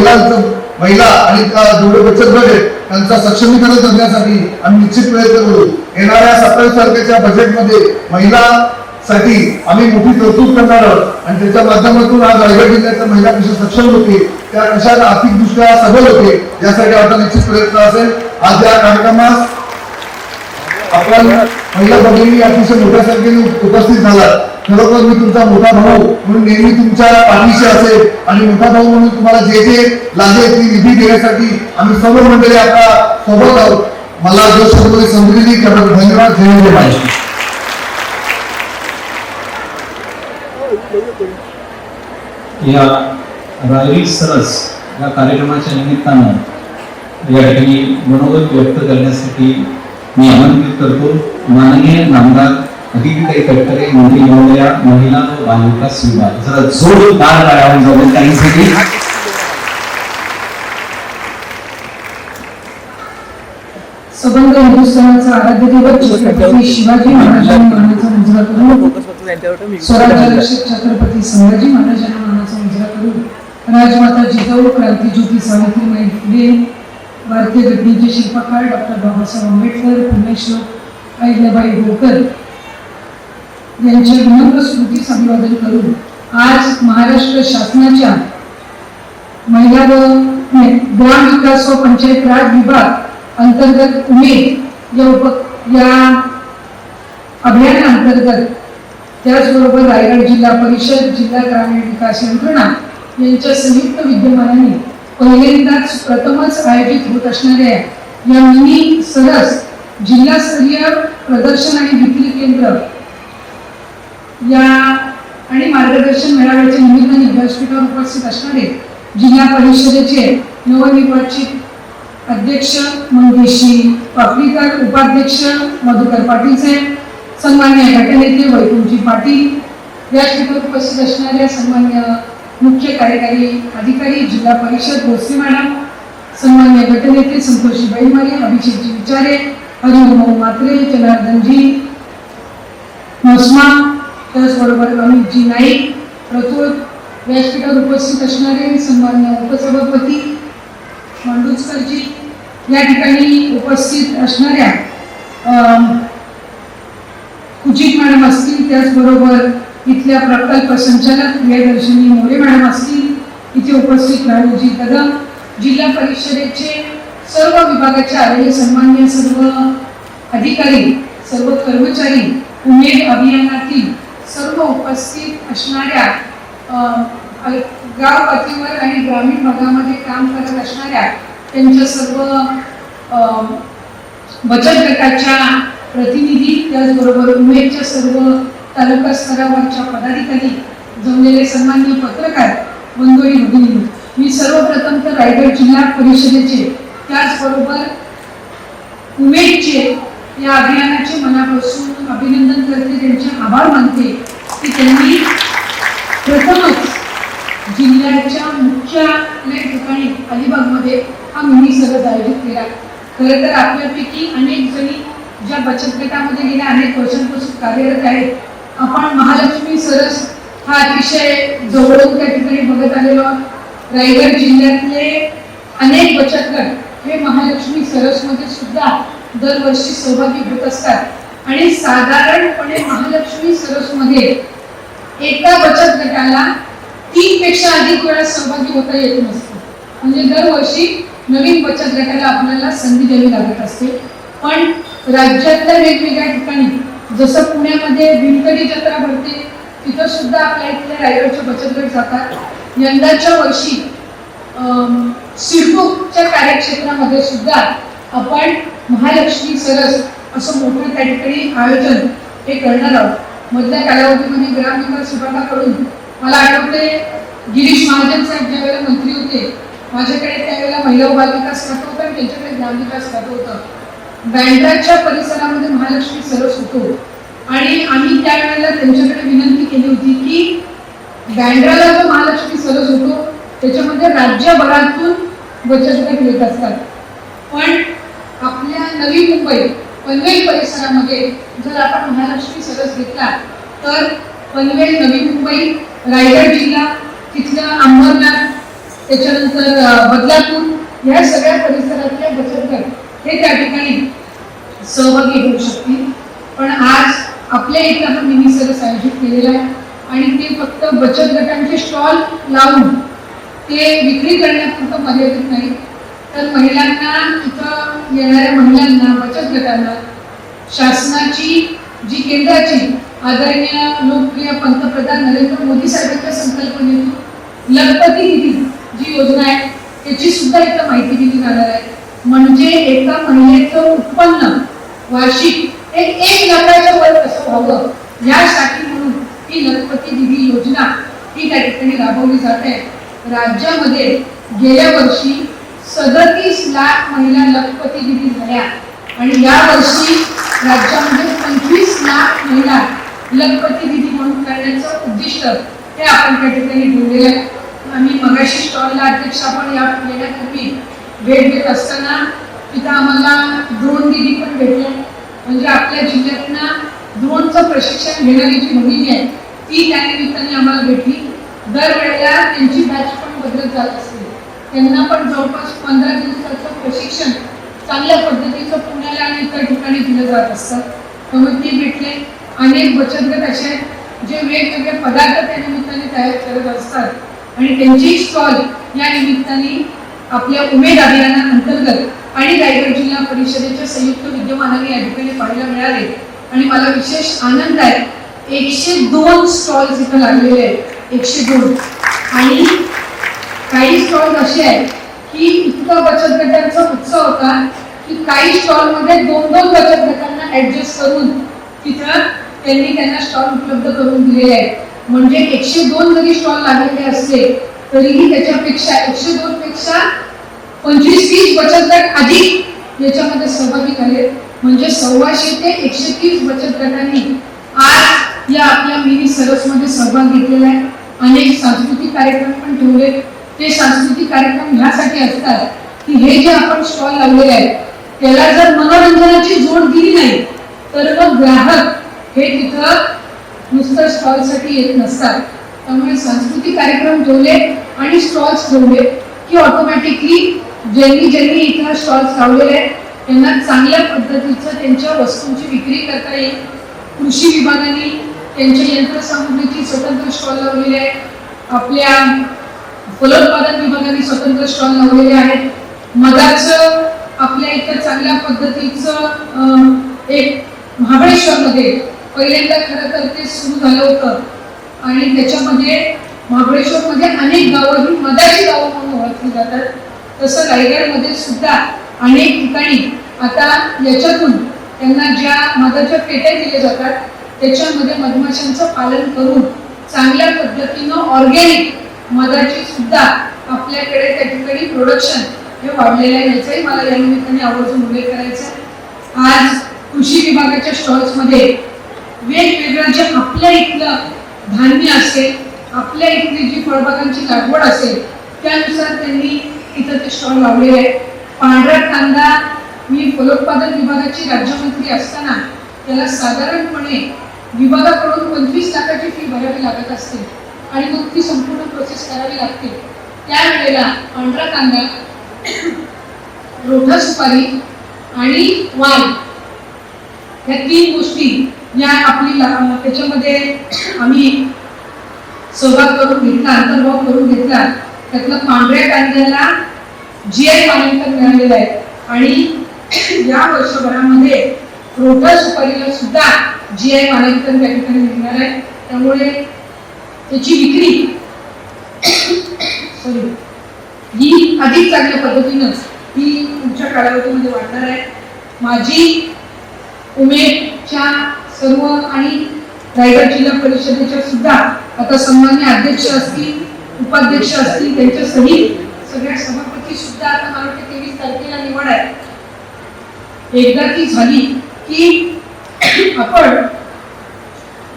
E: महिला आणि जेवढे बचत गट आहेत त्यांचा सक्षमीकरण करण्यासाठी आम्ही निश्चित प्रयत्न करू. येणाऱ्या 27 तारखेच्या बजेटमध्ये महिलासाठी आम्ही मोठी तरतूद करणार आहोत आणि त्याच्या माध्यमातून आज रायगड जिल्ह्याच्या महिला कशा सक्षम होते, त्या कशा आर्थिकदृष्ट्या सबल होते यासाठी आपला निश्चित प्रयत्न असेल. आज या कार्यक्रमास आपण महिला भगिनी अतिशय मोठ्या संख्येने उपस्थित झालात. खरोखर मी तुमचा मोठा भाऊ म्हणून नेहमी तुमच्या पाठीशी असेल आणि मोठा भाऊ म्हणून तुम्हाला जे जे लागेल ती निधी देण्यासाठी आम्ही सर्व मंडळी आपला सोबत आहोत. मला जो शब्द संधी दिली त्याबद्दल धन्यवाद. जय महाराज.
B: या रायरी सरस या कार्यक्रमाच्या निमित्तानं या ठिकाणी मनोगत व्यक्त करण्यासाठी मी आमंत्रित करतो माननीय नामदार अदितीताई तटकरे मंत्री महोदया महिला व बालविकास विभाग. जरा जोरदार टाळ्या वाजवा त्यांच्यासाठी.
C: सबंध हिंदुस्थानाचा आराध्य दैवत छत्रपती शिवाजी महाराजांनी मानाचा मुजरा करून स्वराज्य रक्षक छत्रपती संभाजी महाराजांना मानाचा मुजरा करून राजमाता जिजाऊ क्रांतीज्योती सावित्रीबाई फुले भारतीय घटनेचे शिल्पकार डॉक्टर बाबासाहेब आंबेडकर पुण्यश्लोक अहिल्याबाई होळकर यांच्या विनम्र स्मृतीस अभिवादन करून आज महाराष्ट्र शासनाच्या महिला व ग्राम विकास व पंचायत राज विभाग अंतर्गत उमेद या अभियानाअंतर्गत त्याचबरोबर रायगड जिल्हा परिषद जिल्हा ग्रामीण विकास यंत्रणा यांच्या संयुक्त विद्यमानाने पहिल्यांदाच प्रथमच आयोजित होत असणाऱ्या या मिनी सरस जिल्हास्तरीय प्रदर्शन आणि विक्री केंद्र या आणि मार्गदर्शन मेळाव्याच्या निमित्ताने व्यासपीठावर उपस्थित असणारे जिल्हा परिषदेचे नवनिर्वाचित अध्यक्ष मंगेशी पापरीकर, उपाध्यक्ष मधुकर पाटील साहेब, सन्मान्य गटनेते वैकुंठजी पाटील, व्यासपीठावर उपस्थित असणाऱ्या सन्मान्य मुख्य कार्यकारी अधिकारी जिल्हा परिषद भोसले मॅडम, सन्मान्य गटनेते संतोषी बैमारे, अभिषेकजी विचारे, हरिभाऊ मात्रे, जनार्दनजी मस्मा, त्याचबरोबर अमितजी नाईक, प्रतोद, व्यासपीठावर उपस्थित असणारे सन्मान्य उपसभापती मांडुचकरजी, या ठिकाणी उपस्थित असणाऱ्या कुचित मॅडम असतील, त्याचबरोबर इथल्या प्रकल्प संचालक प्रियदर्शनी मोरे मॅडम असतील, इथे उपस्थित राहुलजी कदम, जिल्हा परिषदेचे सर्व विभागाचे आलेले सन्मान्य सर्व अधिकारी, सर्व कर्मचारी, उमेद अभियानातील सर्व उपस्थित असणाऱ्या गाव पातळीवर आणि ग्रामीण भागामध्ये काम करत असणाऱ्या त्यांच्या सर्व बचत गटाच्या प्रतिनिधी, त्याचबरोबर उमेदच्या सर्व तालुका स्तरावरच्या पदाधिकारी, जमलेले सन्माननीय पत्रकार बंधू आणि भगिनी, मी सर्वप्रथम तर रायगड जिल्हा परिषदेचे त्याचबरोबर उमेदचे या अभियानाचे मनापासून अभिनंदन करते, त्यांचे आभार मानते की त्यांनी प्रथमच जिल्ह्याच्या मुख्यालय ठिकाणी अलिबागमध्ये हा मिनी सरस आयोजित केला. खरं तर आपल्यापैकी अनेक जणी ज्या बचत गटामध्ये गेल्या अनेक वर्षांपासून कार्यरत आहेत, आपण महालक्ष्मी सरस हा अतिशय जवळून त्या ठिकाणी बघत आलेलो. रायगड जिल्ह्यातले अनेक बचत गट हे महालक्ष्मी सरसमध्ये सुद्धा दरवर्षी सहभागी होत असतात आणि साधारणपणे महालक्ष्मी सरसमध्ये एका बचत गटाला 3 पेक्षा अधिक वेळा सहभागी होता येत नसते. म्हणजे दरवर्षी नवीन बचत गटाला आपल्याला संधी द्यावी लागत असते. पण राज्यातल्या वेगवेगळ्या ठिकाणी जसं पुण्यामध्ये भीमकडी जत्रा भरते, तिथं सुद्धा आपल्या इथल्या रायगडचे बचत गट जातात. यंदाच्या वर्षी सिडकोच्या कार्यक्षेत्रामध्ये सुद्धा आपण महालक्ष्मी सरस असं मोठं त्या ठिकाणी आयोजन हे करणार आहोत. मधल्या कालावधीमध्ये ग्रामविकास विभागाकडून मला आठवते गिरीश महाजन साहेब ज्यावेळेला मंत्री होते, माझ्याकडे त्यावेळेला महिला व बालविकास खातं होतं आणि त्यांच्याकडे ग्रामविकास खातं होतं. बँड्राच्या परिसरामध्ये महालक्ष्मी सरस होतो आणि आम्ही त्यावेळेला त्यांच्याकडे विनंती केली होती की बँड्राला जो महालक्ष्मी सरस होतो त्याच्यामध्ये राज्यभरातून बचत गट येत असतात. पण आपल्या नवी मुंबई पनवेल परिसरामध्ये जर आपण महालक्ष्मी सरस घेतला तर पनवेल, नवी मुंबई, रायगड जिल्हा, तिथलं अंबरनाथ, त्याच्यानंतर बदलापूर या सगळ्या परिसरातल्या बचत गट हे त्या ठिकाणी सहभागी होऊ शकतील. पण आज आपल्या इथं आपण मिनी सरस आयोजित केलेला आहे आणि ते फक्त बचत गटांचे स्टॉल लावून ते विक्री करण्यापुरतं मर्यादित नाही, तर महिलांना इथं येणाऱ्या महिलांना बचत गटांना शासनाची जी केंद्राची आदरणीय लोकप्रिय पंतप्रधान नरेंद्र मोदी साहेबांच्या संकल्पनेतून लखपती निधी जी योजना आहे त्याची सुद्धा इथं माहिती दिली जाणार आहे. म्हणजे एका महिलेचं उत्पन्न वार्षिक हे 1 लाखाच्या वर कसं व्हावं यासाठी म्हणून ही लखपती निधी योजना ही त्या ठिकाणी राबवली जाते. राज्यामध्ये गेल्या वर्षी 37 लाख महिला लखपती निधी झाल्या आणि या वर्षी राज्यामध्ये 25 लाख महिला लखपती निधी म्हणून करण्याचं उद्दिष्ट हे आपण त्या ठिकाणी ठेवलेलं आहे. आम्ही मगाशी स्टॉलला अध्यक्ष आपण येण्यापूर्वी भेट देत असताना तिथं आम्हाला ड्रोन दिदी पण भेटले. म्हणजे आपल्या जिल्ह्यातनं ड्रोनचं प्रशिक्षण घेणारी जी मुलगी आहे ती त्या निमित्ताने आम्हाला भेटली. दरवेळेला त्यांची बॅच पण बदलत जात असते. त्यांना पण जवळपास 15 दिवसाचं प्रशिक्षण चांगल्या पद्धतीचं पुण्याला आणि इतर ठिकाणी दिलं जात असतं. त्यामुळे ते भेटले. अनेक बचत गट असे आहेत जे वेगवेगळे पदार्थ त्या निमित्ताने तयार करत असतात आणि त्यांची स्टॉल या निमित्ताने आपल्या उमेद अभियानाअंतर्गत आणि रायगड जिल्हा परिषदेच्या संयुक्त विद्यमानाने या ठिकाणी पाहायला मिळाले. आणि मला विशेष आनंद आहे 102 स्टॉल्स इथं लागलेले आहेत. 102 आणि काही स्टॉल असे आहेत की इतका बचत गटांचा उत्सव होता की काही स्टॉलमध्ये 2-2 बचत गटांना ऍडजस्ट करून तिथं त्यांना स्टॉल उपलब्ध करून दिलेले आहेत. म्हणजे 102 जरी स्टॉल लागलेले असले तरीही त्याच्यापेक्षा 102 पेक्षा 25-30 बचत गट अधिक याच्यामध्ये सहभागी झाले. म्हणजे 125 ते 130 बचत गटांनी आज या आपल्या मिनी सरसमध्ये सहभाग घेतलेला आहे. अनेक सांस्कृतिक कार्यक्रम पण ठेवले. ते सांस्कृतिक कार्यक्रम ह्यासाठी असतात की हे जे आपण स्टॉल लावलेले आहेत त्याला जर मनोरंजनाची जोड दिली नाही तर मग ग्राहक हे तिथं नुसतं स्टॉलसाठी येत नसतात. त्यामुळे सांस्कृतिक कार्यक्रम ठेवले आणि स्टॉल्स ठेवले की ऑटोमॅटिकली ज्यांनी इथं स्टॉल्स लावलेले आहेत त्यांना चांगल्या पद्धतीचं त्यांच्या वस्तूंची विक्री करता येईल. कृषी विभागाने त्यांच्या यंत्रसामुग्रीची स्वतंत्र स्टॉल लावलेले आहेत. आपल्या फलोत्पादन विभागाने स्वतंत्र स्टॉल लावलेले आहेत. मधाचं आपल्या इथं चांगल्या पद्धतीचं एक महाबळेश्वरमध्ये पहिल्यांदा खरं तर ते सुरू झालं होतं आणि त्याच्यामध्ये महाबळेश्वरमध्ये अनेक गावं ही मधाची गावं म्हणून ओळखली जातात. तसं रायगडमध्ये सुद्धा अनेक ठिकाणी आता याच्यातून त्यांना ज्या मधाच्या पेट्या दिल्या जातात त्याच्यामध्ये मधमाशांचं पालन करून चांगल्या पद्धतीनं ऑर्गॅनिक मधाची सुद्धा आपल्याकडे त्या ठिकाणी प्रोडक्शन हे वाढलेलं आहे. याचाही मला या निमित्ताने आवर्जून उल्लेख करायचा आहे. आज कृषी विभागाच्या स्टॉल्समध्ये वेगवेगळं जे आपल्या इथलं धान्य असेल आपल्या इथली जी फळबागांची लागवड असेल त्यानुसार त्यांनी इथं ते स्टॉल लावलेले आहे. पांढरा कांदा मी फलोत्पादन विभागाची राज्यमंत्री असताना त्याला साधारणपणे विभागाकडून 25 लाखाची फी भरावी लागत असते आणि मग ती संपूर्ण प्रोसेस करावी लागते. त्यावेळेला पांढरा कांदा रोठा सुपारी आणि वाल या 3 गोष्टी या आपली त्याच्यामध्ये आम्ही सहभाग करून घेतला अंतर्भाव करून घेतला. त्यातलं पांढऱ्या कांद्याला GI मानांकन मिळालेलं आहे आणि या वर्षभरामध्ये रोठा सुपारीला सुद्धा GI मानांकन त्या ठिकाणी मिळणार आहे. त्यामुळे त्याची विक्री ही अधिक चांगल्या पद्धतीनं ही पुढच्या कालावधीमध्ये वाढणार आहे. माझी उमेदच्या सर्व आणि रायगड जिल्हा परिषदेच्या सुद्धा आता सन्मान्य अध्यक्ष असतील उपाध्यक्ष असतील त्यांच्या सहित सगळ्या सभापती सुद्धा आता मला वाटतं 23 तारखेला निवड आहे. एकदा ती झाली की आपण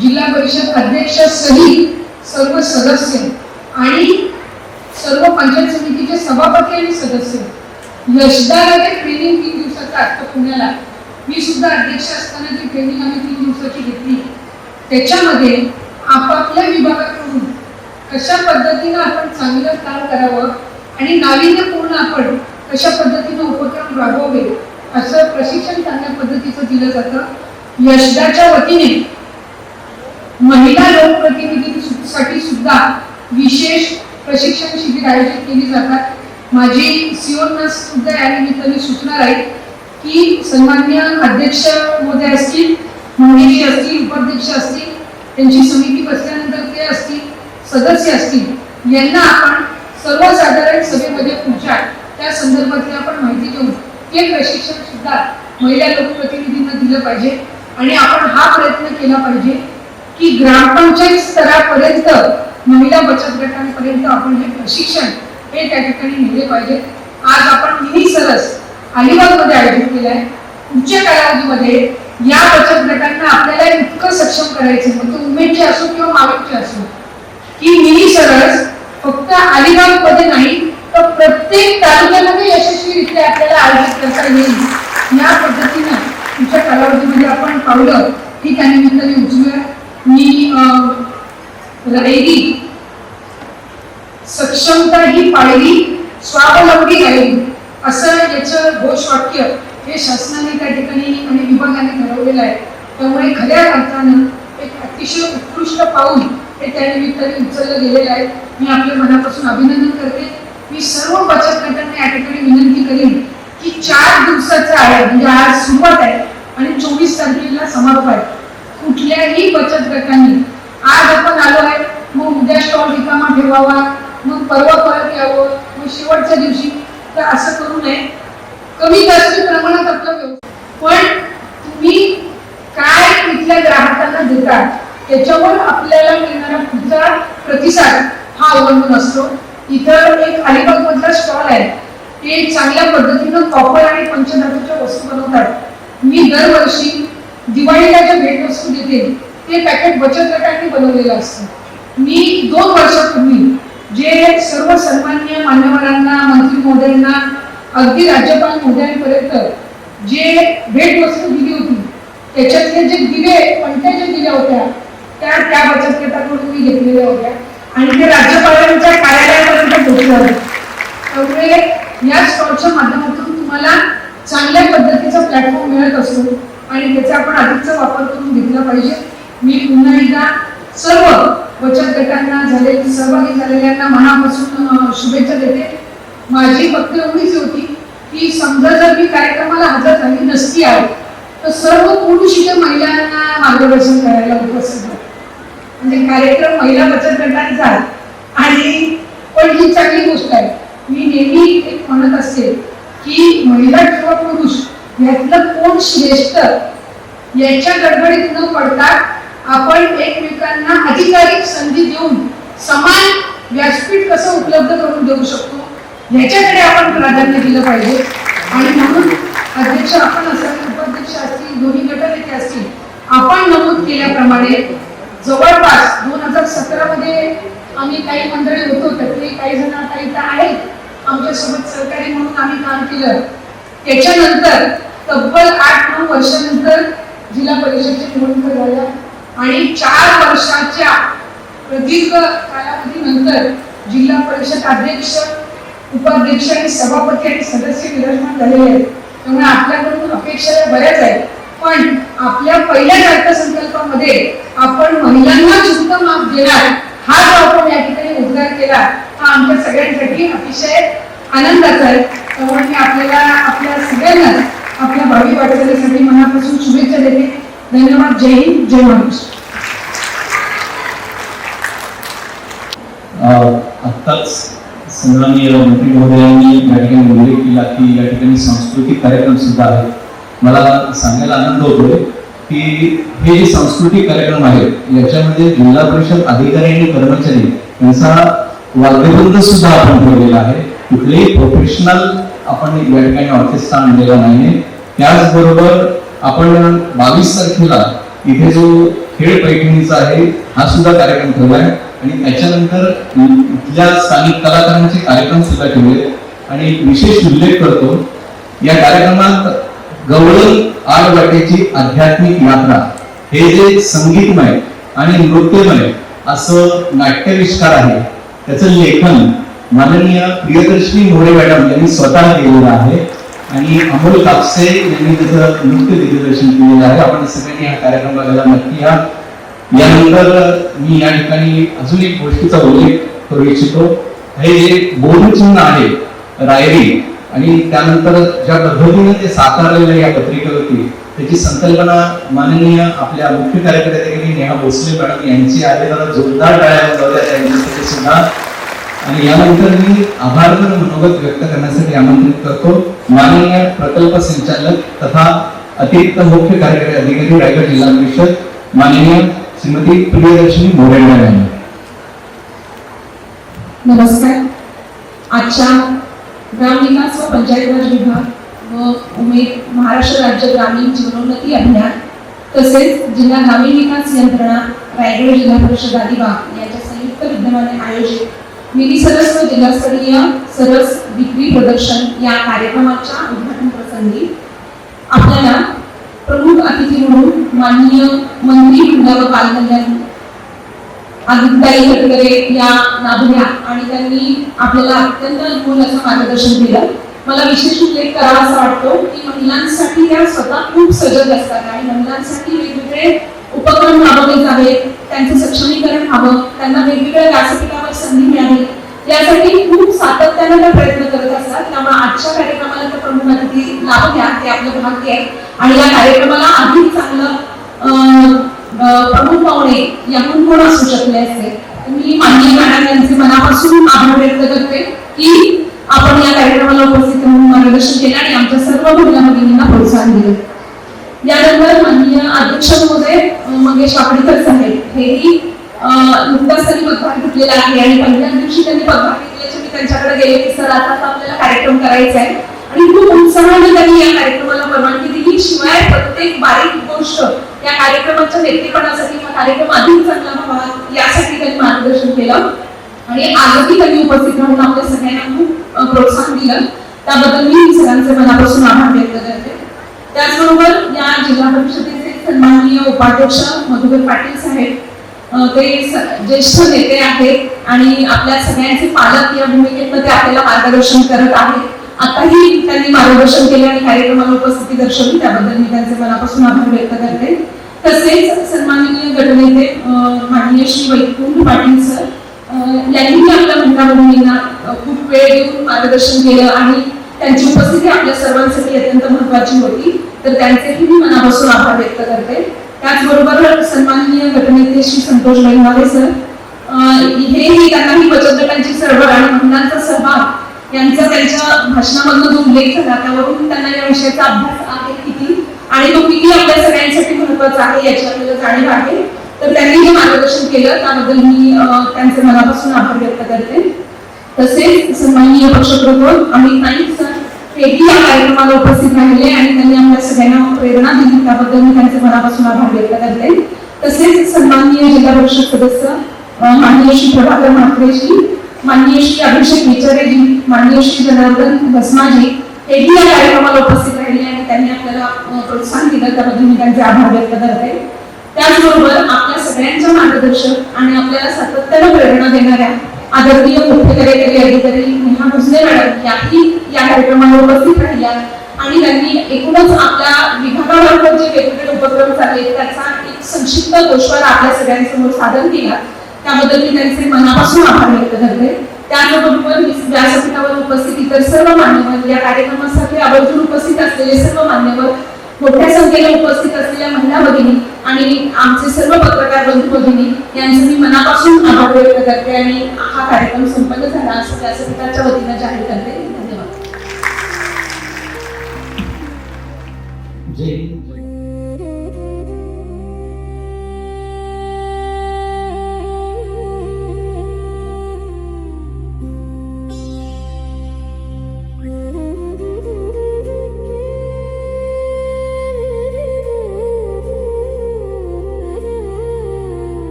C: जिल्हा परिषद अध्यक्ष सहित सर्व सदस्य आणि सर्व पंचायत समितीचे सभापती आणि सदस्य यशदाला ट्रेनिंग 3 दिवसाचं आता पुण्याला मी सुद्धा अध्यक्ष असताना ती ट्रेनिंग आम्ही 3 दिवसाची घेतली. त्याच्यामध्ये आपापल्या विभागाकडून कशा पद्धतीनं आपण चांगलं काम करावं आणि नाविन्यपूर्ण आपण कशा पद्धतीने उपक्रम राबवावे असं प्रशिक्षण चांगल्या पद्धतीचं दिलं जातं. यशदाच्या वतीने महिला लोकप्रतिनिधींसाठी सुद्धा विशेष प्रशिक्षण शिबिर आयोजित केली जातात. माझी सीओना सुद्धा या निमित्ताने सूचना राहील की सन्मान्य अध्यक्ष महोदय असतील, मंडळी असतील, उपाध्यक्ष असतील, त्यांची समिती बसल्यानंतर ते असतील, सदस्य असतील, यांना आपण सर्वसाधारण सभेमध्ये पुढच्या त्या संदर्भातली आपण माहिती देऊन हे प्रशिक्षण सुद्धा महिला लोकप्रतिनिधींना दिलं पाहिजे. आणि आपण हा प्रयत्न केला पाहिजे की ग्रामपंचायत स्तरापर्यंत महिला बचत गटांपर्यंत आपण हे प्रशिक्षण हे त्या ठिकाणी नेले पाहिजे. आज आपण मिनी सरस अलिबागमध्ये आयोजित केलं आहे. पुढच्या कालावधीमध्ये या बचत गटांना आपल्याला इतकं सक्षम करायचं, मग ते उमेदचे असो किंवा मावळचे असो, की मिनी सरस फक्त अलिबागमध्ये नाही तर प्रत्येक तालुक्यामध्ये यशस्वीरित्या आपल्याला आयोजित करता येईल. या पद्धतीने पुढच्या कालावधीमध्ये आपण पावलं ही त्या निमित्ताने उचलूया. मी राहिली सक्षमता ही पाहिली स्वावलंबी राहिली असं याचं घोषवाक्य हे शासनाने त्या ठिकाणी आणि विभागाने ठरवलेलं आहे. त्यामुळे खऱ्या अर्थानं एक अतिशय उत्कृष्ट पाऊल हे त्या निमित्ताने उचललं गेलेलं आहे. मी आपल्या मनापासून अभिनंदन करते. मी सर्व बचत गटांना या ठिकाणी विनंती करेन की 4 दिवसाचं आहे, म्हणजे आज सुरुवात आहे आणि 24 तारखेला समारोप आहे. कुठल्याही बचत गटांनी आज आपण आलो आहे मग उद्या स्टॉल रिकामा ठेवावा, मग परवा परत यावं, मग शेवटच्या दिवशी, तर असं करू नये. कमी जास्त प्रमाणात आपलं पण तुम्ही काय तिथल्या ग्राहकांना देता त्याच्यावर आपल्याला मिळणारा पुढचा प्रतिसाद हा अवलंबून असतो. इथं एक अलिबाग मधला स्टॉल आहे, ते चांगल्या पद्धतीनं कॉपर आणि पंचधातूच्या वस्तू बनवतात. मी दरवर्षी दिवाळीला जे भेटवस्तू देते ते पॅकेट बचत गटांनी बनवलेलं असतं. मी 2 वर्षापूर्वी जे सर्व सन्माननीय मान्यवरांना, मंत्री महोदयांना, अगदी राज्यपाल महोदयांपर्यंत जे भेटवस्तू दिली होती त्याच्यातले जे दिवे पणत्या जे दिल्या होत्या त्या बचत गटाकडून मी घेतलेल्या होत्या आणि ते राज्यपालांच्या कार्यालयापर्यंत पोहोचल्या होत्या. त्यामुळे या स्टॉलच्या माध्यमातून तुम्हाला चांगल्या पद्धतीचा प्लॅटफॉर्म मिळत असतो आणि त्याचा आपण अधिकचा वापर करून घेतला पाहिजे. मी पुन्हा एकदा सर्व बचत गटांना सहभागी झालेल्यांना मनापासून शुभेच्छा देते. माझी फक्त एवढीच होती की समजा जर मी कार्यक्रमाला हजर झाली नसती आहे तर सर्व पुरुष इथे महिलांना मार्गदर्शन करायला उपस्थित होते. म्हणजे कार्यक्रम महिला बचत गटांचा आणि पण ही चांगली गोष्ट आहे. मी नेहमी एक म्हणत असते की महिला किंवा पुरुष यातलं कोण श्रेष्ठ याच्या गडबडीत न पडता आपण एकमेकांना अधिकाधिक संधी देऊन समान व्यासपीठ कसं उपलब्ध करून देऊ शकतो याच्याकडे आपण प्राधान्य दिलं पाहिजे. आणि म्हणून अध्यक्ष आपण असाल, उपाध्यक्ष असतील, दोन्ही गटनेते असतील, आपण नमूद केल्याप्रमाणे जवळपास 2017 मध्ये आम्ही काही मंडळी होतो त्यातले काही जण आता इथं आहेत आमच्यासोबत सहकारी म्हणून आम्ही काम केलं. त्याच्यानंतर तब्बल 8-9 वर्षानंतर जिल्हा परिषदेच्या निवडणुका झाल्या आणि 4 वर्षाच्या प्रदीर्घ कालावधीनंतर जिल्हा परिषद अध्यक्ष, उपाध्यक्ष आणि सभापती आणि सदस्य विराजमान झालेले आहेत. त्यामुळे आपल्याकडून अपेक्षा बऱ्याच आहेत, पण आपल्या पहिल्याच अर्थसंकल्पामध्ये आपण महिलांना झुकतं माप देणार हा जो आपण या ठिकाणी उद्गार केला हा आमच्या सगळ्यांसाठी अतिशय आनंदाचा आहे. त्यामुळे मी आपल्या सगळ्यांना आपल्या भावी वाटचालीसाठी मनापासून शुभेच्छा देते. धन्यवाद. जय हिंद, जय महाराष्ट्र.
B: आत्ताच सन्माननीय मंत्री महोदयांनी या ठिकाणी उल्लेख केला की या ठिकाणी सांस्कृतिक कार्यक्रम सुद्धा आहेत. मला सांगायला आनंद होतोय की हे जे सांस्कृतिक कार्यक्रम आहेत याच्यामध्ये जिल्हा परिषद अधिकारी आणि कर्मचारी यांचा वाद्यवृंद सुद्धा आपण ठेवलेला आहे. कुठलेही प्रोफेशनल आपण या ठिकाणी ऑर्केस्ट्रा आणलेला नाहीये. त्याचबरोबर आपण 22 तारखेला इथे जो खेळ पैठणीचा आहे हा सुद्धा कार्यक्रम ठेवलाय आणि त्याच्यानंतर इथल्या स्थानिक कलाकारांचे कार्यक्रम सुद्धा ठेवले. आणि विशेष उल्लेख करतो या कार्यक्रमात गवळण आडवाटेची आध्यात्मिक यात्रा हे जे संगीतमय आणि नृत्यमय असं नाट्यविष्कार आहे त्याचं लेखन माननीय प्रियदर्शनी मोरे मॅडम यांनी स्वतः केलेला आहे आणि अमोल कापसे यांनी त्याचं नृत्य दिग्दर्शन केलेलं आहे. आपण सगळ्यांनी हा कार्यक्रम बघायला नक्की या. यानंतर मी या ठिकाणी अजून एक गोष्टीचा उल्लेख करू इच्छितो. हे जे बोधचिन्ह आहे रायरी आणि त्यानंतर ज्या पद्धतीने ते साकारलेलं या पत्रिकेवरती त्याची संकल्पना माननीय आपल्या मुख्य कार्यकारी अधिकारी नेहा भोसले मॅडम यांची आहे. जरा जोरदार टाळ्या वाजवल्या त्यांच्यासाठी सुद्धा. आणि यानंतर मी आभार मनोगत व्यक्त करण्यासाठी आमंत्रित करतो माननीय प्रकल्प संचालक तथा अतिरिक्त मुख्य कार्यकारी अधिकारी रायगड जिल्हा परिषद माननीय श्रीमती प्रियदर्शनी मोरे मॅडम यांना.
D: नमस्कार. आजच्या ग्रामविकास व पंचायत राज विभाग व उमेद महाराष्ट्र राज्य ग्रामीण जीवनोन्नती अभियान तसेच जिल्हा ग्रामीण विकास यंत्रणा रायगड जिल्हा परिषद अलिबाग यांच्या संयुक्त विद्यमाने आयोजित मिनी सरस व जिल्हास्तरीय सरस विक्री प्रदर्शन या कार्यक्रमाच्या उद्घाटन प्रसंगी आपल्याला प्रमुख अतिथी म्हणून माननीय मंत्री महिला व बालकल्याण आदित्यताई तटकरे या लाभल्या आणि त्यांनी आपल्याला अत्यंत अनुकूल असं मार्गदर्शन केलं. मला विशेष उल्लेख करावा असा वाटतो की महिलांसाठी त्या स्वतः खूप सजग असतात आणि महिलांसाठी वेगवेगळे उपक्रम राबवले जावेत, त्यांचं सक्षमीकरण व्हावं, त्यांना वेगवेगळ्या व्यासपीठावर संधी मिळावी यासाठी खूप सातत्याने त्या प्रयत्न करत असतात. त्यामुळे आजच्या कार्यक्रमाला त्या प्रमुख अतिथी लाभल्या ते आपलं भाग्य आहे आणि या कार्यक्रमाला अधिक चांगलं प्रमुख पाहुणे यातून कोण असू शकले असते. मी माननीय मॅडम यांचे मनापासून आभार व्यक्त करते की आपण या कार्यक्रमाला उपस्थित राहून मार्गदर्शन केलं आणि आमच्या सर्व महिला भगिनींना प्रोत्साहन दिले. यानंतर माननीय अध्यक्ष महोदय मंगेश काकडीकर साहेब हेही नुकताच त्यांनी पदभार घेतलेला आहे आणि पहिल्या दिवशी त्यांनी पदभार घेतल्याचे मी त्यांच्याकडे गेले की सर आता आपल्याला कार्यक्रम करायचा आहे आणि खूप उत्साहाने त्यांनी या कार्यक्रमाला परवानगी दिली. शिवाय प्रत्येक बारीक गोष्ट या कार्यक्रमाच्या व्यक्तीपणासाठी हा कार्यक्रम अधिक चांगला व्हावा यासाठी त्यांनी मार्गदर्शन केलं आणि आजही त्यांनी उपस्थित राहून आपल्या सगळ्यांना खूप प्रोत्साहन दिलं. त्याबद्दल मी सगळ्यांचे मनापासून आभार व्यक्त करते. त्याचबरोबर या जिल्हा परिषदेचे सन्माननीय उपाध्यक्ष मधुकर पाटील साहेब ते ज्येष्ठ नेते आहेत आणि आपल्या सगळ्यांचे पालक या भूमिकेत ते आपल्याला मार्गदर्शन करत आहेत. आताही त्यांनी मार्गदर्शन केले आणि कार्यक्रमाला उपस्थिती दर्शवली त्याबद्दल मी त्यांचे मनापासून आभार व्यक्त करते. तसेच सन्माननीय गटनेते माननीय श्री वैकुंठ पाटील सर यांनीही आपल्या महिला भगिनींना खूप वेळ देऊन मार्गदर्शन केलं आणि त्यांची उपस्थिती आपल्या सर्वांसाठी अत्यंत महत्वाची होती तर त्यांचेही मी मनापासून आभार व्यक्त करते. त्याचबरोबर सन्माननीय गटनेते श्री संतोष बैनावे सर हेही त्यांनाही बचत गटांची चळवळ आणि महिलांचा सहभाग यांचा त्यांच्या भाषणामधून जो उल्लेख झाला त्यावरून त्यांना या विषयाचा अभ्यास आहे किती आणि तो किती आपल्या सगळ्यांसाठी महत्वाचा आहे याची आपल्याला जाणीव आहे तर त्यांनी हे मार्गदर्शन केलं त्याबद्दल मी त्यांचे मनापासून आभार व्यक्त करते. तसेच सन्माननीय पक्षप्रमुख अमित नाईक सर हेही या कार्यक्रमाला उपस्थित राहिले आणि त्यांनी आम्हाला सगळ्यांना प्रेरणा दिली त्याबद्दल मी त्यांचे मनापासून आभार व्यक्त करते. तसेच सन्माननीय जिल्हा परिषद सदस्य माननीय श्री प्रभाकर म्हात्रेजी माननीय श्री अभिषेक विचारेजी माननीय श्री जनार्दन भस्माजी हेही या कार्यक्रमाला उपस्थित राहिले आणि त्यांनी आपल्याला प्रोत्साहन दिलं त्याबद्दल मी त्यांचे आभार व्यक्त करते. त्याचबरोबर आपल्या सगळ्यांच्या मार्गदर्शक आणि आपल्याला सातत्याने प्रेरणा देणाऱ्या आदरणीय मुख्य कार्यकारी अधिकारी नेहा भोसले मॅडम याही या कार्यक्रमाला उपस्थित राहिल्या आणि त्यांनी एकूणच आपल्या विभागामार्फत जे वेगवेगळे उपक्रम चालले त्याचा एक संक्षिप्त गोषवारा आपल्या सगळ्यांसमोर सादर केला त्याबद्दल मी त्यांचे मनापासून आभार व्यक्त करते. त्याचबरोबर व्यासपीठावर उपस्थित इतर सर्व मान्यवर या कार्यक्रमासाठी आवर्जून उपस्थित असलेले सर्व मान्यवर मोठ्या संख्येने उपस्थित असलेल्या महिला भगिनी आणि आमचे सर्व पत्रकार बंधू भगिनी यांचे मी मनापासून आभार व्यक्त करते आणि हा कार्यक्रम संपन्न झाला असं त्यासाठी